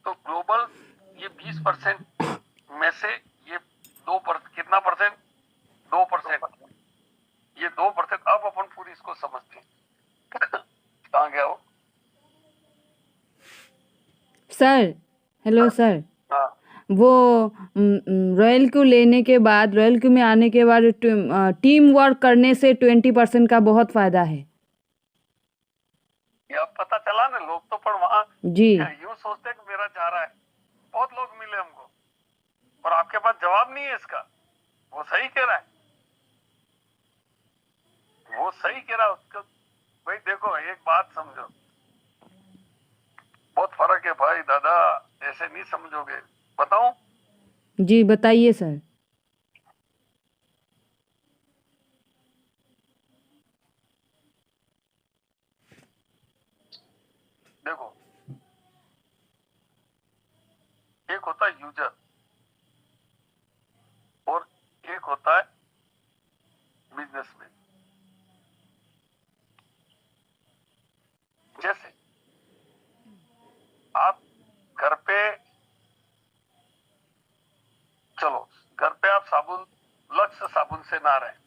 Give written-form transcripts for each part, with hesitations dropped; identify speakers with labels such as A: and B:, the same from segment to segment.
A: तो ग्लोबल ये 20% में से ये 2% कितना परसेंट, 2%, ये 2%। अब अपन पूरी इसको समझते हैं। कहाँ गया वो
B: सर? हेलो सर,
A: हाँ
B: वो रॉयल क्यू लेने के बाद, रॉयल क्यू में आने के बाद टीम वर्क करने से 20% का बहुत फायदा है।
A: ये अब पता चला ना, लोग तो पर वहां
B: जी
A: यूं सोचते हैं कि मेरा जा रहा है। बहुत लोग मिले हमको और आपके पास जवाब नहीं है इसका। वो सही कह रहा है, वो सही कह रहा है। उसको भाई देखो, एक बात समझो, बहुत फर्क है भाई दादा, ऐसे नहीं समझोगे। बताऊं?
B: जी बताइए सर।
A: देखो, एक होता है यूजर और एक होता है बिजनेसमैन। जैसे आप घर पे, चलो घर पे आप साबुन, लक्ष्य साबुन से नहा रहे हैं,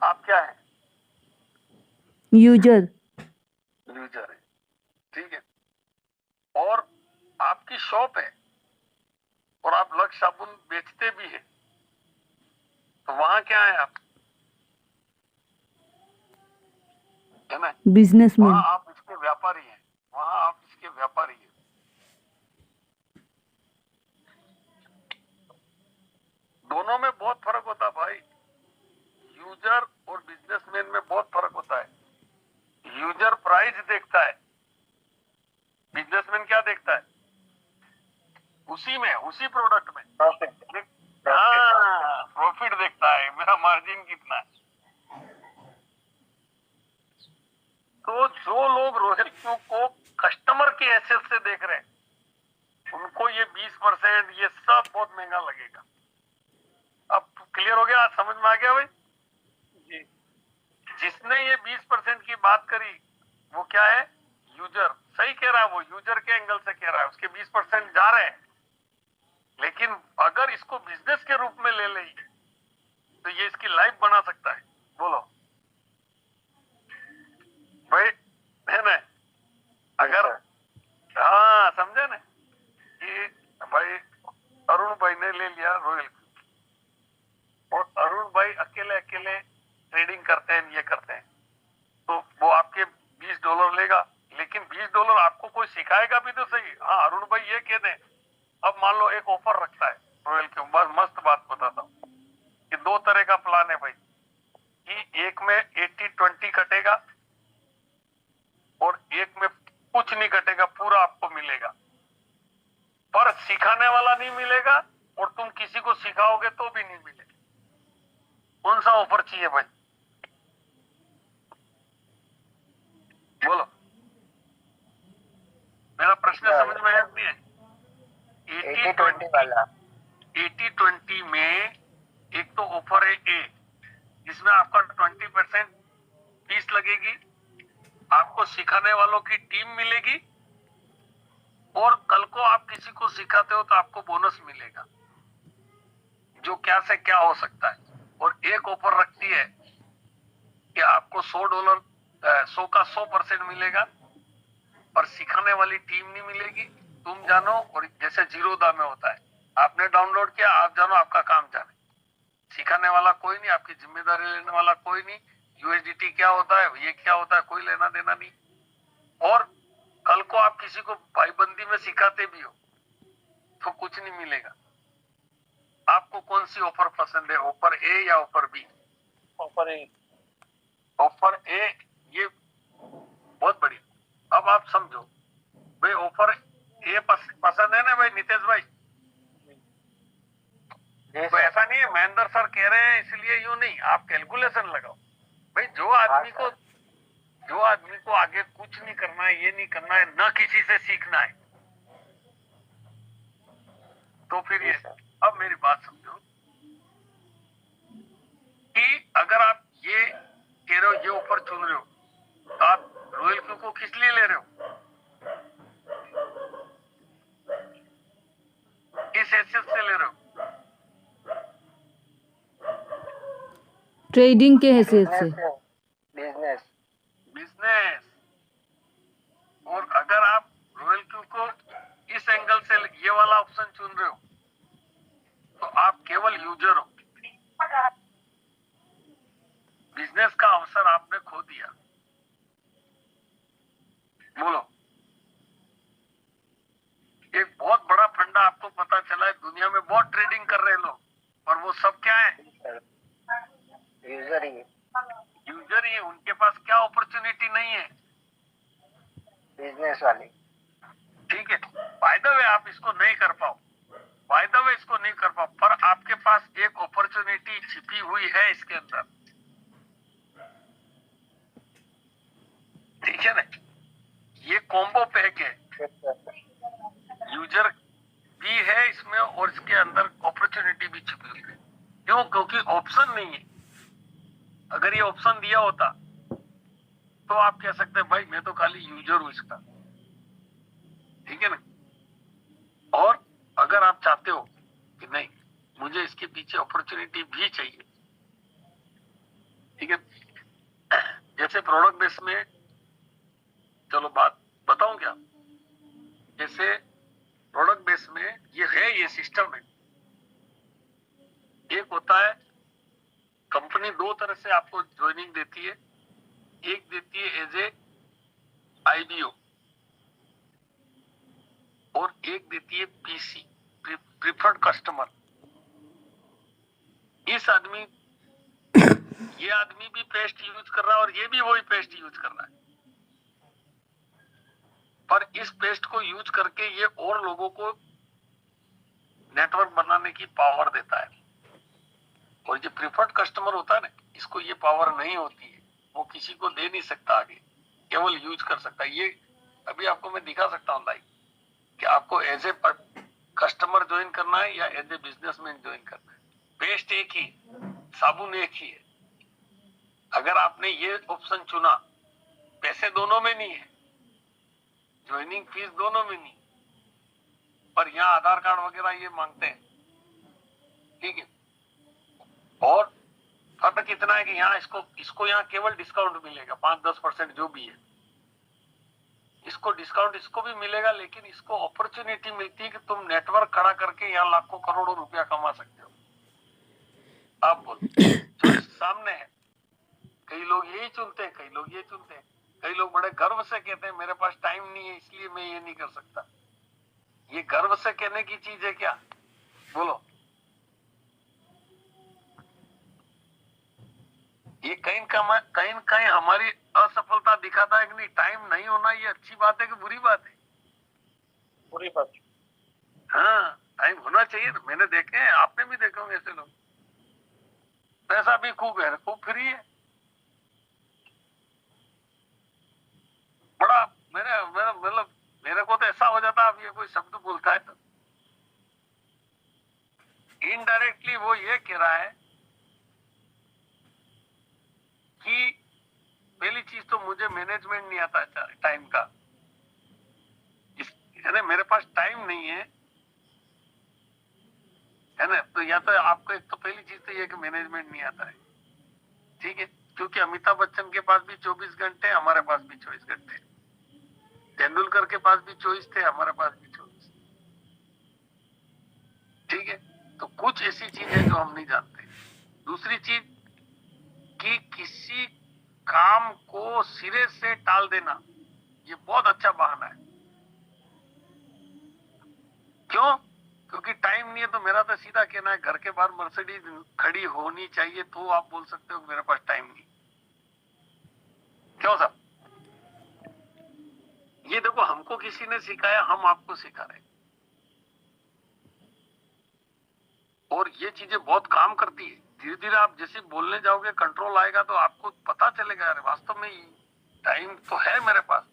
A: आप क्या है?
B: यूजर।
A: यूजर है, ठीक है। और आपकी शॉप है और आप लक्ष्य साबुन बेचते भी है, तो वहां क्या है आप? है ना?
B: बिजनेसमैन।
A: वहां आप इसके व्यापारी हैं, वहां आप इसके व्यापारी हैं। दोनों में बहुत फर्क होता है भाई। यूजर और बिजनेसमैन में बहुत फर्क होता है। यूजर प्राइस देखता है, बिजनेसमैन क्या देखता है? उसी में, उसी प्रोडक्ट में हाँ, प्रॉफिट देखता है, मेरा मार्जिन कितना है। तो जो लोग रॉयल क्यू को कस्टमर के हैसियत से देख रहे हैं, उनको ये 20% ये सब बहुत महंगा लगेगा। अब क्लियर हो गया? समझ में आ गया भाई? जी। जिसने ये 20% की बात करी वो क्या है? यूजर। सही कह रहा है, वो यूजर के एंगल से कह रहा है, उसके 20% जा रहे हैं। लेकिन अगर इसको बिजनेस के रूप में ले ले तो ये इसकी लाइफ बना सकता है। बोलो भाई, है ना? अगर हाँ समझे ना कि भाई अरुण भाई ने ले लिया रॉयल और अरुण भाई अकेले अकेले ट्रेडिंग करते हैं, ये करते हैं, तो वो आपके $20 लेगा। लेकिन $20 आपको कोई सिखाएगा भी तो सही। हाँ अरुण भाई ये कह दें, अब मान लो एक ऑफर रखता है रॉयल के, बस मस्त बात बताता हूँ कि 2 तरह का प्लान है भाई, कि एक में 80-20 कटेगा और एक में कुछ नहीं कटेगा, पूरा आपको मिलेगा, पर सिखाने वाला नहीं मिलेगा और तुम किसी को सिखाओगे तो भी नहीं मिलेगा। कौन सा ऑफर चाहिए भाई? बोलो, मेरा प्रश्न समझ में आया नहीं है? 80-20 वाला, 80-20 में एक तो ऑफर है ए, जिसमें आपका 20% फीस लगेगी, आपको सिखाने वालों की टीम मिलेगी और कल को आप किसी को सिखाते हो तो आपको बोनस मिलेगा, जो क्या से क्या हो सकता है। और एक ऑफर रखती है कि आपको $100, 100 का 100% मिलेगा, पर सिखाने वाली टीम नहीं मिलेगी। तुम जानो, और जैसे जीरोधा में होता है, आपने डाउनलोड किया, आप जानो, आपका काम जाने, सिखाने वाला कोई नहीं, आपकी जिम्मेदारी लेने वाला कोई नहीं। यूएसडीटी क्या होता है, ये क्या होता है, कोई लेना देना नहीं। और कल को आप किसी को भाईबंदी में सिखाते भी हो तो कुछ नहीं मिलेगा। आपको कौन सी ऑफर पसंद है, ऑफर ए या ऑफर बी? ऑफर ए। ऑफर ए, ये बहुत बढ़िया। अब आप समझो भाई, ऑफर ए पसंद है ना भाई नितेश भाई? तो ऐसा नहीं है महेंद्र सर कह रहे हैं इसलिए यूं नहीं, आप कैलकुलेशन लगाओ भाई। जो आदमी को आगे कुछ नहीं करना है, ये नहीं करना है, ना किसी से सीखना है, तो फिर ये, अब मेरी बात समझो कि अगर आप ये कह रहे हो, ये ऑफर चुन रहे हो, तो आप रॉयल क्यू को किस लिए ले रहे हो? हैसियत से ले रहे हो?
B: ट्रेडिंग के हैसियत से।
C: बिजनेस।
A: बिजनेस। और अगर आप रॉयल क्यू को इस एंगल से ये वाला ऑप्शन चुन रहे हो तो आप केवल यूजर हो। बिजनेस का अवसर आपने खो दिया। बोलो, एक बहुत बड़ा फंडा आपको पता चला है, दुनिया में बहुत ट्रेडिंग कर रहे लोग, और वो सब क्या है?
C: यूजर ही।
A: यूजर ही है। उनके पास क्या अपॉर्चुनिटी नहीं है?
C: बिजनेस वाली।
A: ठीक है, बाय द वे आप इसको नहीं कर पाओ, बाय द वे इसको नहीं कर पाओ, पर आपके पास एक अपॉर्चुनिटी छिपी हुई है इसके अंदर। ठीक है ना? ये कॉम्बो पैक है, यूजर भी है इसमें और इसके अंदर अपॉर्चुनिटी भी छिपी हुई है। क्यों? क्योंकि ऑप्शन नहीं है। अगर ये ऑप्शन दिया होता तो आप कह सकते हैं भाई मैं तो खाली यूजर हूं इसका। ठीक है ना? और अगर आप चाहते हो कि नहीं मुझे इसके पीछे अपॉर्चुनिटी भी चाहिए, ठीक है, जैसे प्रोडक्ट बेस में, चलो बात बताऊं क्या, जैसे प्रोडक्ट बेस में ये है, ये सिस्टम है। एक होता है कंपनी दो तरह से आपको ज्वाइनिंग देती है, एक देती है एज ए आईबीओ और एक देती है पीसी, प्रीफर्ड कस्टमर। इस आदमी ये आदमी भी पेस्ट यूज कर रहा है और ये भी वही पेस्ट यूज कर रहा है, पर इस पेस्ट को यूज करके ये और लोगों को नेटवर्क बनाने की पावर देता है। और जो प्रीफर्ड कस्टमर होता है ना, इसको ये पावर नहीं होती है, वो किसी को दे नहीं सकता आगे, केवल यूज कर सकता है। ये अभी आपको मैं दिखा सकता हूँ लाइव कि आपको एज ए कस्टमर ज्वाइन करना है या एज ए बिजनेसमैन ज्वाइन करना है। पेस्ट एक ही, साबुन एक ही है। अगर आपने ये ऑप्शन चुना, पैसे दोनों में नहीं है, ज्वाइनिंग फीस दोनों में नहीं, पर यहाँ आधार कार्ड वगैरह ये मांगते हैं। ठीक है, और फर्क कितना है कि यहाँ इसको यहाँ केवल डिस्काउंट मिलेगा 5-10% जो भी है, इसको डिस्काउंट इसको भी मिलेगा, लेकिन इसको अपॉर्चुनिटी मिलती है कि तुम नेटवर्क खड़ा करके यहाँ लाखों करोड़ों रुपया कमा सकते हो। आप बोलो, जो सामने है, कई लोग यही चुनते हैं, कई लोग ये चुनते हैं, कई लोग बड़े गर्व से कहते हैं मेरे पास टाइम नहीं है इसलिए मैं ये नहीं कर सकता। ये गर्व से कहने की चीज है क्या? बोलो, ये कहीं हमारी असफलता दिखाता है कि नहीं? टाइम नहीं होना ये अच्छी बात है कि बुरी बात है?
C: पूरी बात।
A: हाँ, टाइम होना चाहिए। तो मैंने देखे हैं, आपने भी देखे होंगे ऐसे लोग, पैसा भी खूब है, खूब फ्री है, बड़ा मतलब मेरे को तो ऐसा हो जाता है, अब ये कोई शब्द बोलता है तो इनडायरेक्टली वो ये कह रहा है कि पहली चीज तो मुझे मैनेजमेंट नहीं आता टाइम का, है ना, मेरे पास टाइम नहीं है ना, तो या तो आपको एक तो पहली चीज तो ये कि मैनेजमेंट नहीं आता है। ठीक है, क्योंकि अमिताभ बच्चन के पास भी 24 घंटे, हमारे पास भी 24 घंटे, तेंदुलकर के पास भी 24 थे, हमारे पास भी 24। ठीक है, तो कुछ ऐसी चीज है जो हम नहीं जानते। दूसरी चीज कि किसी काम को सिरे से टाल देना, ये बहुत अच्छा बहाना है। क्यों? क्योंकि टाइम नहीं है। तो मेरा तो सीधा कहना है, घर के बाहर मर्सिडीज खड़ी होनी चाहिए तो आप बोल सकते हो कि मेरे पास टाइम नहीं। क्यों साहब? ये देखो, हमको किसी ने सिखाया, हम आपको सिखा रहे हैं, और ये चीजें बहुत काम करती है। धीरे धीरे आप जैसे बोलने जाओगे, कंट्रोल आएगा तो आपको पता चलेगा यार वास्तव में टाइम तो है मेरे पास,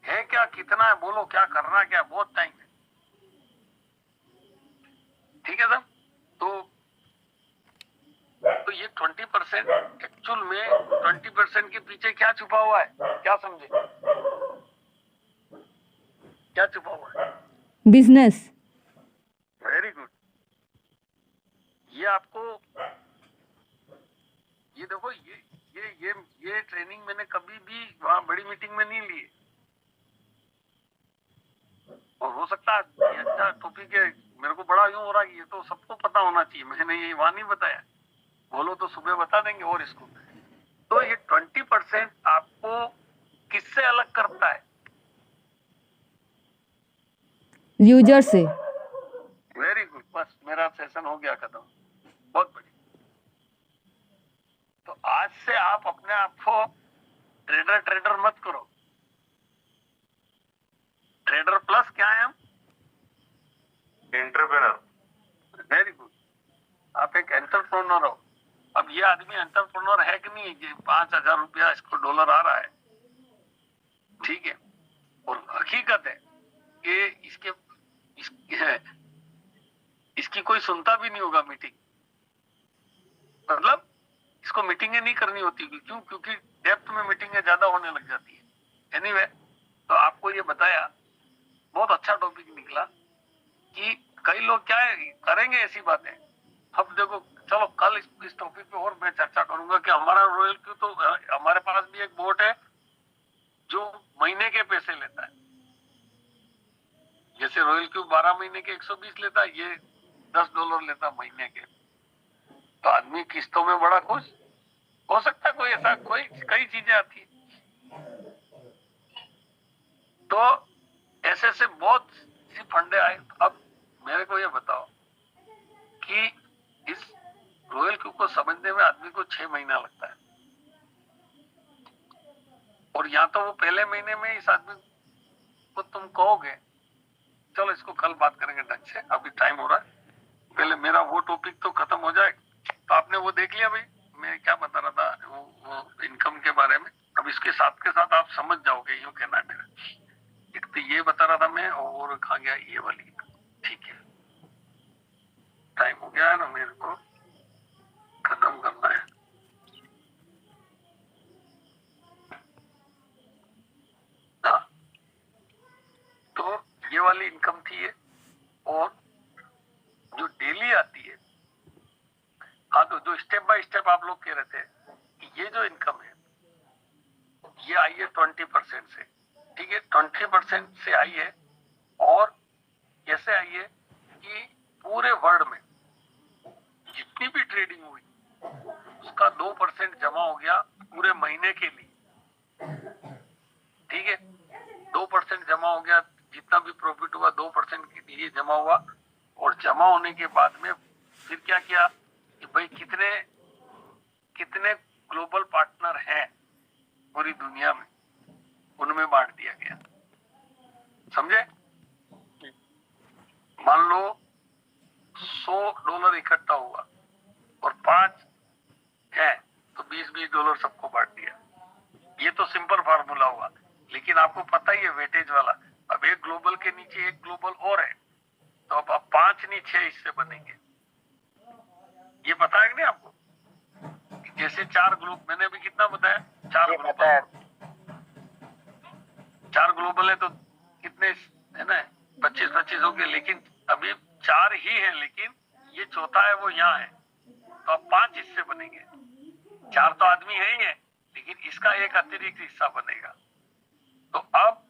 A: है क्या, कितना है, बोलो क्या करना, क्या बहुत टाइम है। ठीक है साहब, तो ये 20% एक्चुअल में 20% के पीछे क्या छुपा हुआ है, क्या समझे? क्या छुपा हुआ है?
B: बिजनेस।
A: Very good. ये देखो ये ट्रेनिंग मैंने कभी भी वहां बड़ी मीटिंग में नहीं ली है। और हो सकता है ये अच्छा टॉपिक है, मेरे को बड़ा यूं हो रहा है कि ये तो सबको पता होना चाहिए, मैंने ये वहां नहीं बताया। बोलो तो सुबह बता देंगे। और इसको तो ये 20% आपको किससे अलग करता है?
B: यूजर से।
A: वेरी गुड, बस मेरा सेशन हो गया खत्म। बहुत बढ़िया। तो आज से आप अपने आप को ट्रेडर मत करो। ट्रेडर प्लस क्या है हम? एंटरप्रेनर। वेरी गुड, आप एक एंटरप्रेन्योर हो। अब ये आदमी एंटरप्रेन्योर है कि नहीं? ये 5,000 रुपया इसको डॉलर आ रहा है, ठीक है, और हकीकत है कि इसकी कोई सुनता भी नहीं होगा मीटिंग। मतलब इसको मीटिंगें नहीं करनी होती। क्यों? क्योंकि डेप्थ में मीटिंगें ज्यादा होने लग जाती है। एनीवे, तो आपको ये बताया, बहुत अच्छा टॉपिक निकला कि कई लोग क्या है करेंगे ऐसी बातें। अब देखो, चलो कल इस टॉपिक पे और मैं चर्चा करूंगा कि हमारा रॉयल क्यू, तो हमारे पास भी एक बोट है जो महीने के पैसे लेता है। जैसे रॉयल क्यू 12 महीने के 120 लेता है, ये $10 लेता महीने के। तो आदमी किस्तों में बड़ा खुश हो सकता है। कोई ऐसा कई चीजें आती है। तो ऐसे से बहुत सी फंडे आए। अब मेरे को ये बताओ कि इस रॉयल क्यू को समझने में आदमी को 6 महीना लगता है, और या तो वो पहले महीने में इस आदमी को तुम कहोगे चलो इसको कल बात करेंगे ढंग से, अभी टाइम हो रहा है, पहले मेरा वो टॉपिक तो खत्म हो जाए। तो आपने वो देख लिया भाई, मैं क्या बता रहा था वो इनकम के बारे में। अब इसके साथ के साथ आप समझ जाओगे, यूं कहना है मेरा। एक तो ये बता रहा था मैं, और कहा गया ये वाली। ठीक है, टाइम हो गया है ना, मेरे को खत्म करना है। हाँ, तो ये वाली इनकम थी ये, और जो डेली आती है। हाँ, तो जो स्टेप बाय स्टेप आप लोग कह रहे थे कि ये जो इनकम है ये आई है 20% से, ठीक है, 20% से आई है। और कैसे आई है कि पूरे वर्ल्ड में जितनी भी ट्रेडिंग हुई उसका 2% जमा हो गया पूरे महीने के लिए, ठीक है। 2% जमा हो गया, जितना भी प्रॉफिट हुआ 2% के लिए जमा हुआ। और जमा होने के बाद में फिर क्या किया कि भाई कितने ग्लोबल पार्टनर हैं पूरी दुनिया में, उनमें बांट दिया गया। समझे? मान लो $100 इकट्ठा हुआ और 5 है तो $20 सबको बांट दिया। ये तो सिंपल फार्मूला हुआ, लेकिन आपको पता ही है वेटेज वाला। अब एक ग्लोबल के नीचे एक ग्लोबल और है, तो अब 5 नहीं 6 हिस्से बनेंगे। ये पता है कि नहीं आपको? जैसे 4 ग्लोब, मैंने अभी कितना बताया? 4 ग्लोबल। 4 ग्लोबल है तो कितने है ना, 25 हो गए। लेकिन अभी 4 ही है, लेकिन ये चौथा है वो यहाँ है, तो अब 5 हिस्से बनेंगे। 4 तो आदमी है ही है, लेकिन इसका एक अतिरिक्त हिस्सा बनेगा। तो अब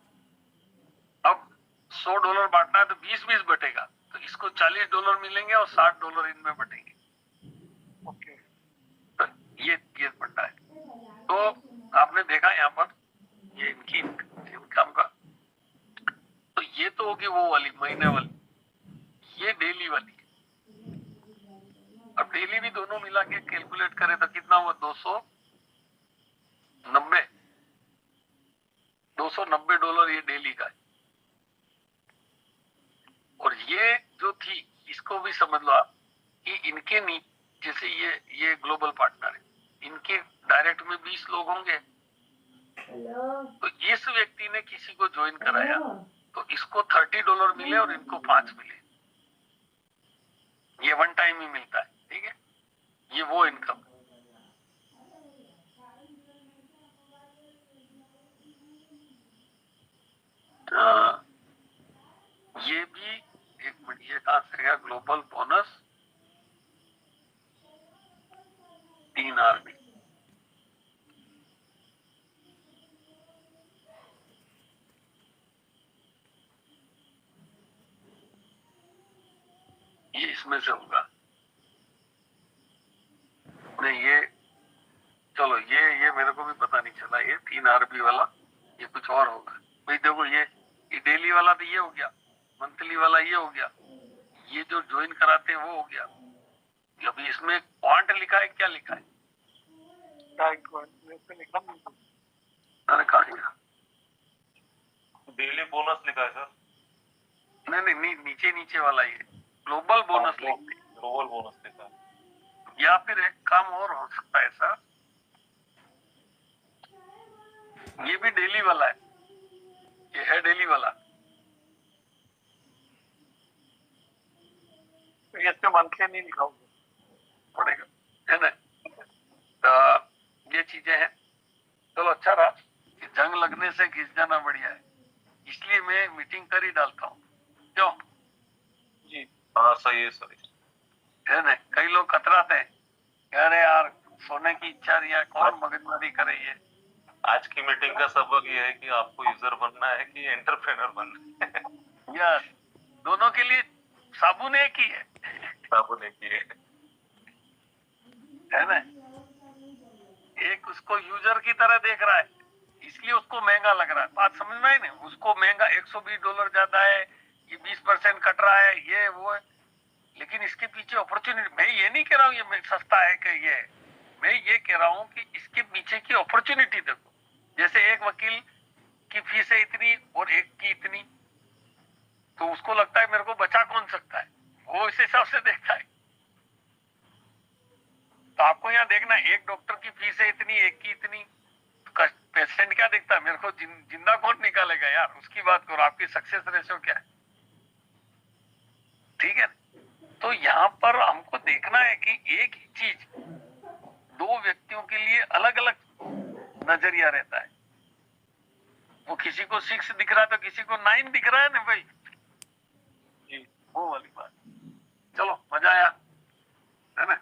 A: $100 बांटना है तो 20-20 बटेगा, तो इसको $40 मिलेंगे और $60 इनमें बटेंगे। ओके, तो ये बढ़ता है। तो आपने देखा यहाँ पर ये इनकी इनकम का, तो ये तो होगी वो वाली महीने वाली, ये डेली वाली। अब डेली भी दोनों मिला के कैलकुलेट करें तो कितना हुआ? $290 ये डेली का है। और ये जो थी इसको भी समझ लो आप कि इनके नीचे जैसे ये ग्लोबल पार्टनर है, इनके डायरेक्ट में 20 लोग होंगे। तो इस व्यक्ति ने किसी को ज्वाइन कराया तो इसको $30 मिले और इनको 5 मिले। ये वन टाइम ही मिलता है, ठीक है। ये वो इनकम। ये भी एक मिनट, ये कहां से गया? Global bonus 3 RB। उसमें से होगा। नहीं ये चलो ये मेरे को भी पता नहीं चला, ये 3 RB वाला ये कुछ और होगा भाई। देखो ये डेली वाला तो ये हो गया, मंथली वाला ये हो गया, ये जो ज्वाइन कराते हैं वो हो गया। अभी इसमें क्वांट लिखा है, क्या लिखा है? अरे कहाँ
D: डेली बोनस लिखा है सर।
A: नहीं नीचे वाला ये ग्लोबल बोनस लिखते हैं,
D: ग्लोबल बोनस लिखा है।
A: या फिर एक काम और हो सकता है सर, ये भी डेली वाला है, ये है डेली वाला,
C: ये इसमें मंथली नहीं लिखा होगा,
A: पड़ेगा है ना। तो ये चीजें हैं। चलो अच्छा रहा कि जंग लगने से घिस जाना बढ़िया है, इसलिए मैं मीटिंग कर ही डालता हूँ। क्यों
C: जी
D: हाँ सही है सर।
A: है ना, कई लोग कतराते हैं, कह रहे यार सोने की इच्छा रिया, कौन मगजमारी करे। ये
D: आज की मीटिंग का सबक ये है कि आपको यूजर बनना है कि एंटरप्रेन्योर बनना है।
A: यार दोनों के लिए साबुन एक ही है,
D: साबुन एक ही
A: है ना। एक उसको यूजर की तरह देख रहा है, इसलिए उसको महंगा लग रहा है। बात समझ में आई नहीं, उसको महंगा $120 ज्यादा है, ये 20% कट रहा है, ये वो है। लेकिन इसके पीछे अपॉर्चुनिटी, मैं ये नहीं कह रहा हूँ ये सस्ता है कि ये, मैं ये कह रहा हूँ कि इसके पीछे की अपॉर्चुनिटी देखो। जैसे एक वकील की फीस है इतनी और एक की इतनी, तो उसको लगता है मेरे को बचा कौन सकता है, वो इस हिसाब से देखता है। तो आपको यहाँ देखना, एक डॉक्टर की फीस है इतनी, एक की इतनी, पेशेंट क्या देखता है, मेरे को जिंदा कौन निकालेगा यार, उसकी बात करो। आपकी सक्सेस रेशियो क्या है, ठीक है। तो यहाँ पर हमको देखना है कि एक ही चीज दो व्यक्तियों के लिए अलग अलग नजरिया रहता है। वो किसी को 6 दिख रहा है तो किसी को 9 दिख रहा है ना भाई जी, वो वाली बात। चलो मजा आया, है ना।